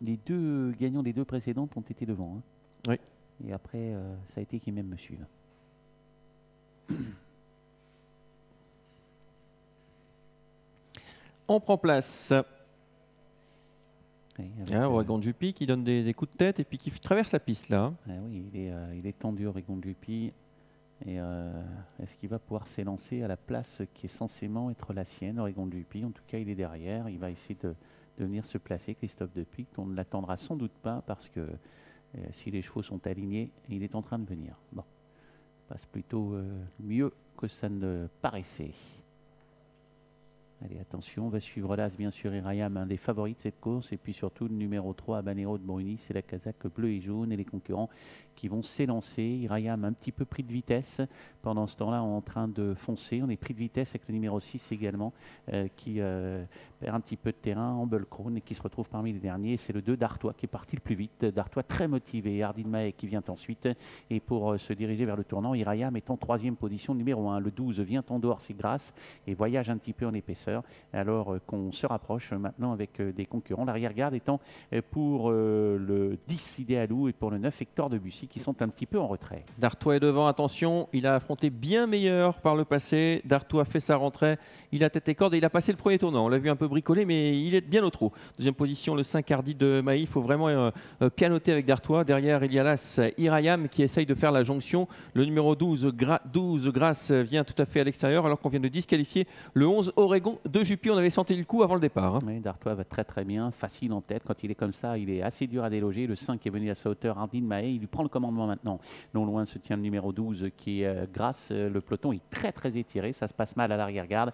Les deux gagnants des deux précédentes ont été devant. Hein. Oui. Et après, ça a été qui même me suivent. On prend place. Oui, Oregon Juppy qui donne des coups de tête et puis qui traverse la piste là. Oui, il est tendu, Oregon Juppy. Et est-ce qu'il va pouvoir s'élancer à la place qui est censément être la sienne, Oregon Juppy? En tout cas, il est derrière. Il va essayer de venir se placer, Christophe Depic. On ne l'attendra sans doute pas parce que si les chevaux sont alignés, il est en train de venir. Bon, ça passe plutôt mieux que ça ne paraissait. Allez, attention, on va suivre l'As, bien sûr, Irayam, un des favoris de cette course. Et puis surtout, le numéro 3, Habanero de Bruni, c'est la casaque bleue et jaune. Et les concurrents qui vont s'élancer. Irayam un petit peu pris de vitesse. Pendant ce temps-là, en train de foncer. On est pris de vitesse avec le numéro 6 également, qui perd un petit peu de terrain, Humble Crown, et qui se retrouve parmi les derniers. C'est le 2 d'Artois qui est parti le plus vite. D'Artois très motivé. Ardine Mahé qui vient ensuite. Et pour se diriger vers le tournant, Irayam est en 3e position, numéro 1. Le 12 vient en dehors, c'est Grâce, et voyage un petit peu en épaisseur. Alors qu'on se rapproche maintenant avec des concurrents. L'arrière-garde étant pour le 10 Idéalou et pour le 9 Hector Debussy qui sont un petit peu en retrait. Dartois est devant, attention, il a affronté bien meilleur par le passé. Dartois fait sa rentrée, il a tête et corde et il a passé le premier tournant. On l'a vu un peu bricolé, mais il est bien au trot. Deuxième position, le 5 Hardy de Maï. Il faut vraiment pianoter avec Dartois. Derrière, il y a l'As Irayam qui essaye de faire la jonction. Le numéro 12, Grâce, vient tout à fait à l'extérieur alors qu'on vient de disqualifier le 11 Oregon de Juppy. On avait senti le coup avant le départ. Hein. Oui, Dartois va très très bien, facile en tête. Quand il est comme ça, il est assez dur à déloger. Le 5 est venu à sa hauteur, Ardine Mahé. Il lui prend le commandement maintenant. Non loin se tient le numéro 12 qui est Grâce. Le peloton est très très étiré. Ça se passe mal à l'arrière-garde.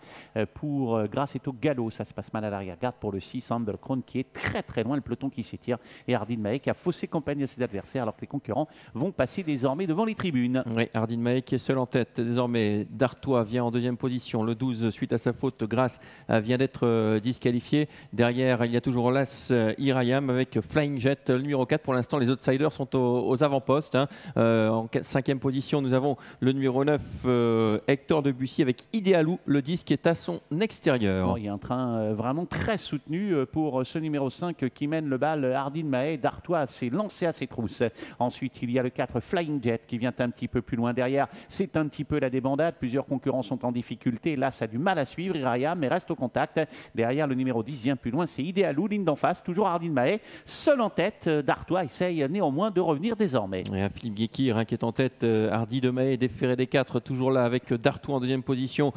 Pour Grâce est au galop. Ça se passe mal à l'arrière-garde. Pour le 6, Humble Crown qui est très très loin. Le peloton qui s'étire. Et Ardine Mahé qui a faussé compagnie à ses adversaires alors que les concurrents vont passer désormais devant les tribunes. Oui, Ardine Mahé qui est seul en tête. Désormais, Dartois vient en deuxième position. Le 12, suite à sa faute, Grâce vient d'être disqualifié. Derrière, il y a toujours l'As Irayam avec Flying Jet, le numéro 4. Pour l'instant, les outsiders sont aux avant-postes. Hein. En 5e position, nous avons le numéro 9, Hector Debussy avec Idéalou, le 10 qui est à son extérieur. Bon, il y a un train vraiment très soutenu pour ce numéro 5 qui mène le bal, Ardine Mahé. Dartois s'est lancé à ses trousses. Ensuite, il y a le 4, Flying Jet qui vient un petit peu plus loin derrière. C'est un petit peu la débandade. Plusieurs concurrents sont en difficulté. Là, ça a du mal à suivre. Irayam, mais reste au contact. Derrière, le numéro 10 vient plus loin. C'est Idéalou, ligne d'en face. Toujours Ardine Mahé. Seul en tête, Dartois essaye néanmoins de revenir désormais. Et Philippe Guéquir qui est en tête, Hardy de Mahé, déféré des 4, toujours là avec Dartois en deuxième position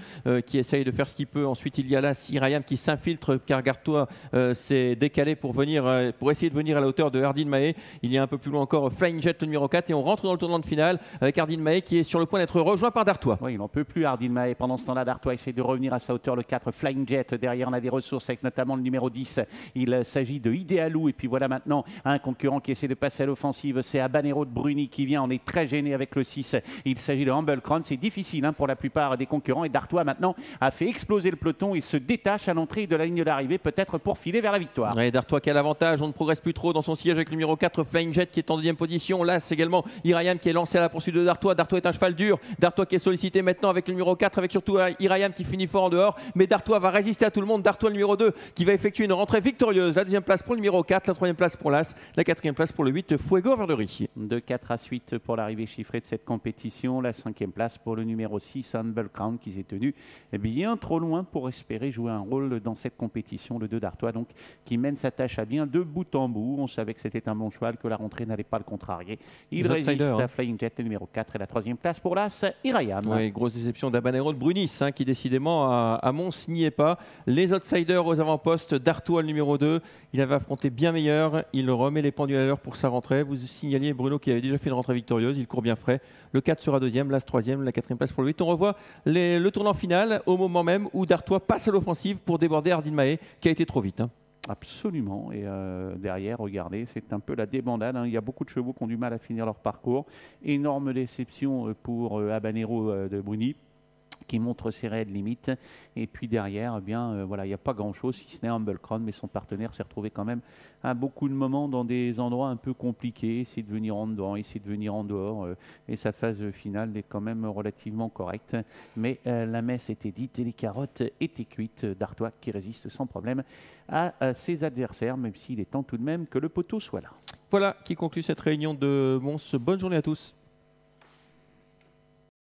qui essaye de faire ce qu'il peut. Ensuite, il y a là Irayam qui s'infiltre car Dartois s'est décalé pour essayer de venir à la hauteur de Ardine Mahé. Il y a un peu plus loin encore Flying Jet, le numéro 4, et on rentre dans le tournant de finale avec Ardine Mahé qui est sur le point d'être rejoint par Dartois. Oui, il n'en peut plus, Ardine Mahé. Pendant ce temps-là, Dartois essaie de revenir à sa hauteur, le 4 Flying Jet. Derrière, on a des ressources avec notamment le numéro 10. Il s'agit de Idéalou. Et puis voilà maintenant un concurrent qui essaie de passer à l'offensive. C'est Habanero de Bruni qui vient. On est très gêné avec le 6. Il s'agit de Humble Crown. C'est difficile pour la plupart des concurrents. Et Dartois maintenant a fait exploser le peloton et se détache à l'entrée de la ligne d'arrivée, peut-être pour filer vers la victoire. Ouais, Dartois qui a l'avantage. On ne progresse plus trop dans son siège avec le numéro 4, Flying Jet qui est en deuxième position. Là, c'est également Irayam qui est lancé à la poursuite de Dartois. Dartois est un cheval dur. Dartois qui est sollicité maintenant avec le numéro 4, avec surtout Irayam qui finit fort en dehors. Mais Dartois va résister à tout le monde. Dartois, le numéro 2, qui va effectuer une rentrée victorieuse. La deuxième place pour le numéro 4, la troisième place pour l'As, la quatrième place pour le 8, Fuego Verdery. De 4 à 8 pour l'arrivée chiffrée de cette compétition. La cinquième place pour le numéro 6, Humble Crown, qui s'est tenu bien trop loin pour espérer jouer un rôle dans cette compétition. Le 2 d'Artois, donc, qui mène sa tâche à bien de bout en bout. On savait que c'était un bon cheval, que la rentrée n'allait pas le contrarier. Il résiste à Flying Jet, le numéro 4, et la troisième place pour l'As, Irayam. Oui, grosse déception d'Habanero de Brunis, qui décidément à Mons n'y est pas. Les outsiders aux avant-postes, Dartois, le numéro 2, il avait affronté bien meilleur. Il remet les pendules à l'heure pour sa rentrée. Vous signaliez Bruno qui avait déjà fait une rentrée victorieuse. Il court bien frais. Le 4 sera deuxième, l'As troisième, la quatrième place pour le 8. On revoit le tournant final au moment même où Dartois passe à l'offensive pour déborder Ardine Mahé qui a été trop vite. Absolument. Et derrière, regardez, c'est un peu la débandade. Il y a beaucoup de chevaux qui ont du mal à finir leur parcours. Énorme déception pour Habanero de Bruni, qui montre ses réelles limites. Et puis derrière, eh bien, voilà, il n'y a pas grand-chose, si ce n'est Humble Crown, mais son partenaire s'est retrouvé quand même à beaucoup de moments dans des endroits un peu compliqués, essayer de venir en dedans, essayer de venir en dehors. Et sa phase finale est quand même relativement correcte. Mais la messe était dite et les carottes étaient cuites. D'Artois qui résiste sans problème à ses adversaires, même s'il est temps tout de même que le poteau soit là. Voilà qui conclut cette réunion de Mons. Bonne journée à tous.